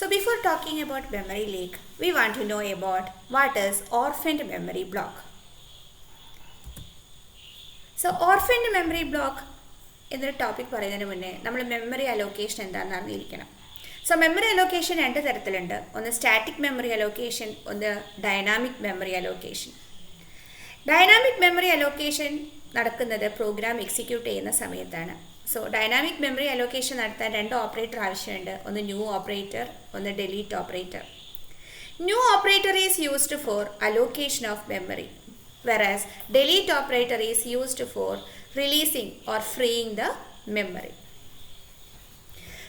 So before talking about memory leak, we want to know about what is orphaned memory block. So orphaned memory block എന്നൊരു topic പറയുന്നതിന് മുന്നേ നമ്മൾ memory allocation എന്താണെന്ന് അറിഞ്ഞിരിക്കണം. So memory allocation രണ്ട് തരത്തിലുണ്ട്. ഒന്ന് സ്റ്റാറ്റിക് മെമ്മറി അലോക്കേഷൻ, ഒന്ന് dynamic memory allocation. Dynamic memory allocation നടക്കുന്നത് പ്രോഗ്രാം എക്സിക്യൂട്ട് ചെയ്യുന്ന സമയത്താണ്. സോ ഡൈനാമിക് മെമ്മറി അലോക്കേഷൻ നടത്താൻ രണ്ട് ഓപ്പറേറ്റർ ആവശ്യമുണ്ട്. ഒന്ന് ന്യൂ ഓപ്പറേറ്റർ, ഒന്ന് delete operator. New operator is used for allocation of memory, whereas delete operator is used for releasing or freeing the memory.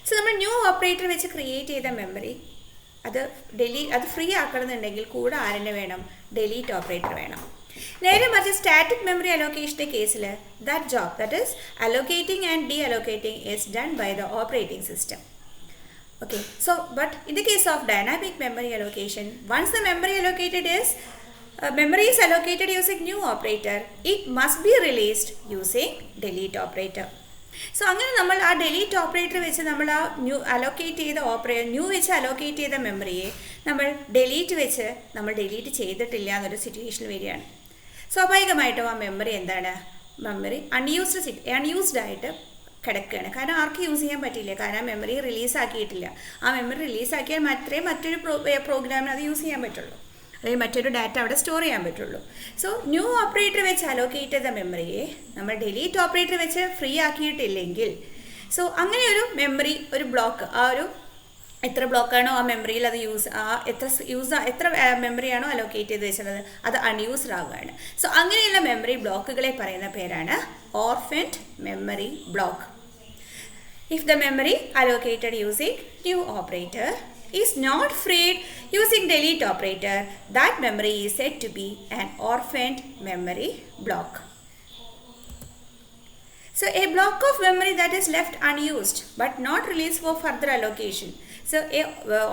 So നമ്മൾ new operator വെച്ച് create ചെയ്ത memory അത് free ആക്കണമെന്നുണ്ടെങ്കിൽ കൂടെ ആരെന്നെ വേണം? ഡിലീറ്റ് ഓപ്പറേറ്റർ വേണം. നേരെ മറിച്ച് സ്റ്റാറ്റിക് മെമ്മറി അലോക്കേഷൻ്റെ കേസിൽ that is allocating and deallocating is done by the operating system. Okay, so but in the case of dynamic memory allocation, once the memory is allocated using new operator, it must be released using delete operator. So അങ്ങനെ നമ്മൾ ആ delete operator വെച്ച് നമ്മൾ ആ new വെച്ച് allocate ചെയ്ത മെമ്മറിയെ നമ്മൾ delete ചെയ്തിട്ടില്ല എന്നൊരു സിറ്റുവേഷൻ വരികയാണ്. സ്വാഭാവികമായിട്ടും ആ മെമ്മറി അൺയൂസ്ഡ് ആയിട്ട് കിടക്കുകയാണ്. കാരണം ആർക്കും യൂസ് ചെയ്യാൻ പറ്റില്ല, കാരണം മെമ്മറി റിലീസാക്കിയിട്ടില്ല. ആ മെമ്മറി റിലീസാക്കിയാൽ മാത്രമേ മറ്റൊരു പ്രോഗ്രാമിന് അത് യൂസ് ചെയ്യാൻ പറ്റുള്ളൂ, അല്ലെങ്കിൽ മറ്റൊരു ഡാറ്റ അവിടെ സ്റ്റോർ ചെയ്യാൻ പറ്റുള്ളൂ. സോ ന്യൂ ഓപ്പറേറ്റർ വെച്ച് അലോക്കേറ്റ് ചെയ്ത മെമ്മറിയെ നമ്മൾ ഡിലീറ്റ് ഓപ്പറേറ്റർ വെച്ച് ഫ്രീ ആക്കിയിട്ടില്ലെങ്കിൽ, സോ അങ്ങനെ ഒരു മെമ്മറി ഒരു ബ്ലോക്ക്, ആ ഒരു എത്ര ബ്ലോക്കാണോ ആ മെമ്മറിയിൽ അത് എത്ര മെമ്മറിയാണോ അലോക്കേറ്റ് ചെയ്ത് വെച്ചത് അത് അൺയൂസ്ഡ് ആവുകയാണ്. സോ അങ്ങനെയുള്ള മെമ്മറി ബ്ലോക്കുകളെ പറയുന്ന പേരാണ് orphaned memory block. If the memory allocated using new operator is not freed using delete operator, that memory is said to be an orphaned memory block. So a block of memory that is left unused but not released for further allocation. So a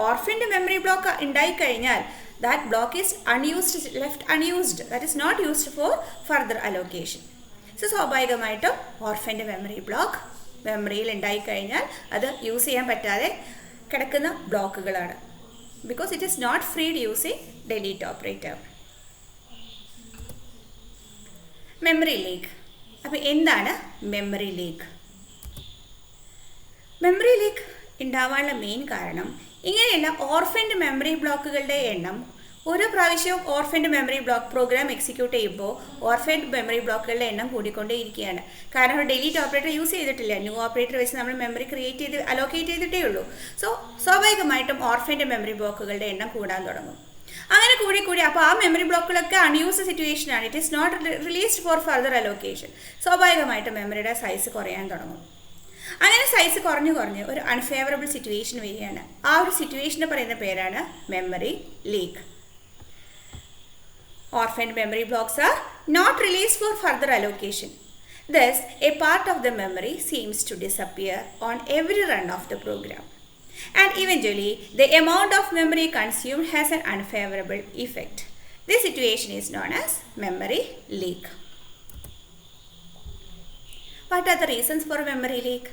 orphaned memory block ഉണ്ടായി കഴിഞ്ഞാൽ that block is left unused, that is not used for further allocation. So സ്വാഭാവികമായിട്ടും orphaned memory block മെമ്മറിയിൽ ഉണ്ടായി കഴിഞ്ഞാൽ അത് use ചെയ്യാൻ പറ്റാതെ കിടക്കുന്ന ബ്ലോക്കുകളാണ്. Because it is not freed using delete operator. Memory leak. അപ്പോൾ എന്താണ് മെമ്മറി ലീക്ക്? മെമ്മറി ലീക്ക് ഉണ്ടാവാനുള്ള മെയിൻ കാരണം ഇങ്ങനെയുള്ള ഓർഫൻഡ് മെമ്മറി ബ്ലോക്കുകളുടെ എണ്ണം ഓരോ പ്രാവശ്യവും orphaned memory block program execute ചെയ്യുമ്പോൾ ഓർഫൻഡ് മെമ്മറി ബ്ലോക്കുകളുടെ എണ്ണം കൂടിക്കൊണ്ടേയിരിക്കുകയാണ്. കാരണം ഡിലീറ്റ് ഓപ്പറേറ്റർ യൂസ് ചെയ്തിട്ടില്ല, ന്യൂ ഓപ്പറേറ്റർ വെച്ച് നമ്മൾ മെമ്മറി അലോക്കേറ്റ് ചെയ്തിട്ടേ ഉള്ളൂ. സോ സ്വാഭാവികമായിട്ടും ഓർഫൻഡ് മെമ്മറി ബ്ലോക്കുകളുടെ എണ്ണം കൂടാൻ തുടങ്ങും. അങ്ങനെ കൂടി അപ്പോൾ ആ മെമ്മറി ബ്ലോക്കുകളൊക്കെ അൺയൂസ്ഡ് സിറ്റുവേഷനാണ്, it is not released for further allocation. സ്വാഭാവികമായിട്ടും മെമ്മറിയുടെ സൈസ് കുറയാൻ തുടങ്ങും. അങ്ങനെ സൈസ് കുറഞ്ഞ് ഒരു അൺഫേവറബിൾ സിറ്റുവേഷൻ വരികയാണ്. ആ ഒരു സിറ്റുവേഷന് പറയുന്ന പേരാണ് memory leak. Orphaned memory blocks are not released for further allocation. Thus, a part of the memory seems to disappear on every run of the program. And eventually, the amount of memory consumed has an unfavorable effect. This situation is known as memory leak. What are the reasons for memory leak?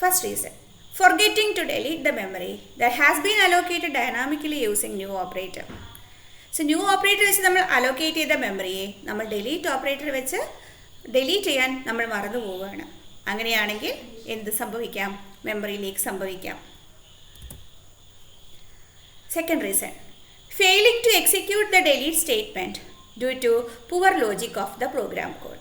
First reason, forgetting to delete the memory that has been allocated dynamically using new operator. So new operator വെച്ച് നമ്മൾ allocate ചെയ്ത മെമ്മറിയെ നമ്മൾ delete operator വെച്ച് delete ചെയ്യാൻ നമ്മൾ മറന്നു പോവുകയാണ്. അങ്ങനെയാണെങ്കിൽ എന്ത് സംഭവിക്കാം? മെമ്മറി ലീക്ക് സംഭവിക്കാം. Second reason, failing to execute the delete statement due to poor logic of the program code.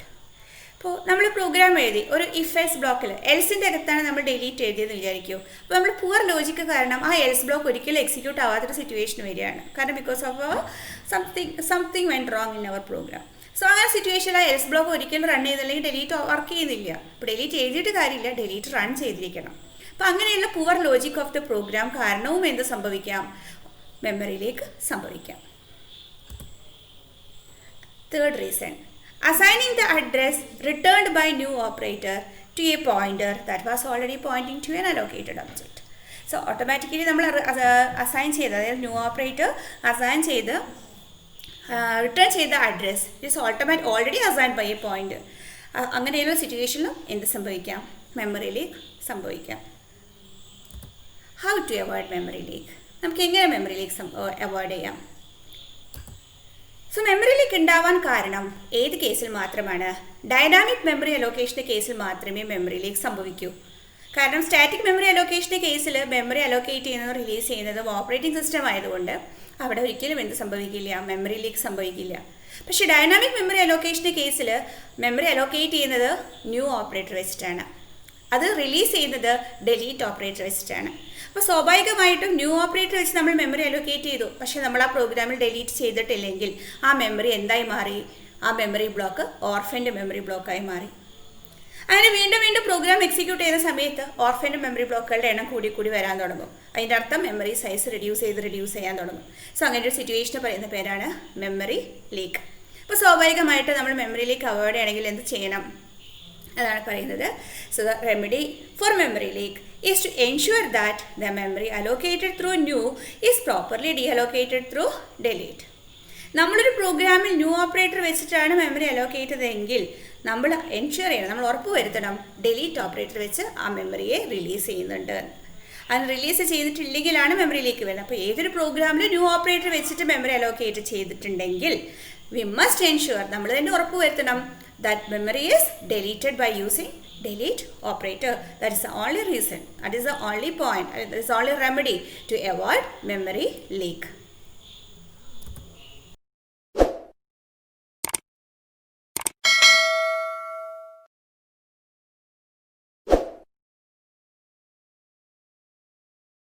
അപ്പോൾ നമ്മൾ പ്രോഗ്രാം എഴുതി ഒരു ഇഫ് എൽസ് ബ്ലോക്കിൽ എൽസിൻ്റെ അകത്താണ് നമ്മൾ ഡിലീറ്റ് എഴുതിയെന്ന് വിചാരിക്കൂ. അപ്പോൾ നമ്മൾ പുവർ ലോജിക്ക് കാരണം ആ എൽസ് ബ്ലോക്ക് ഒരിക്കലും എക്സിക്യൂട്ട് ആവാത്തൊരു സിറ്റുവേഷൻ വരികയാണ്. കാരണം because of something went wrong in our program. So ആ സിറ്റുവേഷനിൽ ആ എൽസ് ബ്ലോക്ക് ഒരിക്കലും റൺ ചെയ്തില്ലെങ്കിൽ ഡിലീറ്റ് വർക്ക് ചെയ്യുന്നില്ല. അപ്പോൾ ഡിലീറ്റ് എഴുതിയിട്ട് കാര്യമില്ല, ഡിലീറ്റ് റൺ ചെയ്തിരിക്കണം. അപ്പോൾ അങ്ങനെയുള്ള poor logic of the program കാരണവും എന്ത് സംഭവിക്കാം? മെമ്മറിയിലേക്ക് സംഭവിക്കാം. Third reason, assigning the address returned by new operator to a pointer that was already pointing to an allocated object. So automatically നമ്മൾ അസൈൻ ചെയ്ത്, അതായത് ന്യൂ ഓപ്പറേറ്റർ അസൈൻ ചെയ്ത് return ചെയ്ത address is already assigned by a point. അങ്ങനെയുള്ള സിറ്റുവേഷനിലും എന്ത് സംഭവിക്കാം? മെമ്മറിയിലേക്ക് സംഭവിക്കാം. How to avoid memory leak. നമുക്ക് എങ്ങനെ മെമ്മറി ലീക്ക് അവോയ്ഡ് ചെയ്യാം? സോ മെമ്മറി ലീക്ക് ഉണ്ടാവാൻ കാരണം ഏത് കേസിൽ മാത്രമാണ്? ഡൈനാമിക് മെമ്മറി അലോക്കേഷൻ്റെ കേസിൽ മാത്രമേ മെമ്മറി ലീക്ക് സംഭവിക്കൂ. കാരണം സ്റ്റാറ്റിക് മെമ്മറി അലോക്കേഷൻ്റെ കേസിൽ മെമ്മറി അലോക്കേറ്റ് ചെയ്യുന്നതും റിലീസ് ചെയ്യുന്നതും ഓപ്പറേറ്റിംഗ് സിസ്റ്റം ആയതുകൊണ്ട് അവിടെ ഒരിക്കലും എന്ത് സംഭവിക്കില്ല? മെമ്മറി ലീക്ക് സംഭവിക്കില്ല. പക്ഷേ ഡൈനാമിക് മെമ്മറി അലോക്കേഷൻ്റെ കേസിൽ മെമ്മറി അലോക്കേറ്റ് ചെയ്യുന്നത് ന്യൂ ഓപ്പറേറ്റർ വെച്ചിട്ടാണ്, അത് റിലീസ് ചെയ്യുന്നത് ഡിലീറ്റ് ഓപ്പറേറ്റർ വെച്ചിട്ടാണ്. അപ്പോൾ സ്വാഭാവികമായിട്ടും ന്യൂ ഓപ്പറേറ്റർ വെച്ച് നമ്മൾ മെമ്മറി അലോക്കേറ്റ് ചെയ്തു, പക്ഷേ നമ്മൾ ആ പ്രോഗ്രാമിൽ ഡിലീറ്റ് ചെയ്തിട്ടില്ലെങ്കിൽ ആ മെമ്മറി എന്തായി മാറി? ആ മെമ്മറി ബ്ലോക്ക് ഓർഫൻഡ് മെമ്മറി ബ്ലോക്കായി മാറി. അങ്ങനെ വീണ്ടും വീണ്ടും പ്രോഗ്രാം എക്സിക്യൂട്ട് ചെയ്യുന്ന സമയത്ത് ഓർഫൻഡ് മെമ്മറി ബ്ലോക്കുകളുടെ എണ്ണം കൂടി വരാൻ തുടങ്ങും. അതിൻ്റെ അർത്ഥം മെമ്മറി സൈസ് റിഡ്യൂസ് ചെയ്യാൻ തുടങ്ങും. സോ അങ്ങനെ ഒരു സിറ്റുവേഷന് പറയുന്ന പേരാണ് മെമ്മറി ലീക്ക്. അപ്പോൾ സ്വാഭാവികമായിട്ട് നമ്മൾ മെമ്മറി ലീക്ക് അവോയ്ഡ് ചെയ്യണമെങ്കിൽ എന്ത് ചെയ്യണം? അതാണ് പറയുന്നത്. So the remedy for memory leak is to ensure that the memory allocated through new is properly deallocated through delete. നമ്മളൊരു പ്രോഗ്രാമിൽ ന്യൂ ഓപ്പറേറ്റർ വെച്ചിട്ടാണ് മെമ്മറി അലോക്കേറ്റ് ചെയ്തതെങ്കിൽ നമ്മൾ എൻഷുർ ചെയ്യണം, നമ്മൾ ഉറപ്പ് വരുത്തണം ഡിലീറ്റ് ഓപ്പറേറ്റർ വെച്ച് ആ മെമ്മറിയെ റിലീസ് ചെയ്യുന്നുണ്ട്. അത് റിലീസ് ചെയ്തിട്ടില്ലെങ്കിലാണ് മെമ്മറിയിലേക്ക് വരുന്നത്. അപ്പോൾ ഏതൊരു പ്രോഗ്രാമിൽ ന്യൂ ഓപ്പറേറ്റർ വെച്ചിട്ട് മെമ്മറി അലോക്കേറ്റ് ചെയ്തിട്ടുണ്ടെങ്കിൽ വി മസ്റ്റ് എൻഷുർ, നമ്മൾ തന്നെ ഉറപ്പ് വരുത്തണം that memory is deleted by using delete operator. That is the only reason, that is the only point, that is the only remedy to avoid memory leak.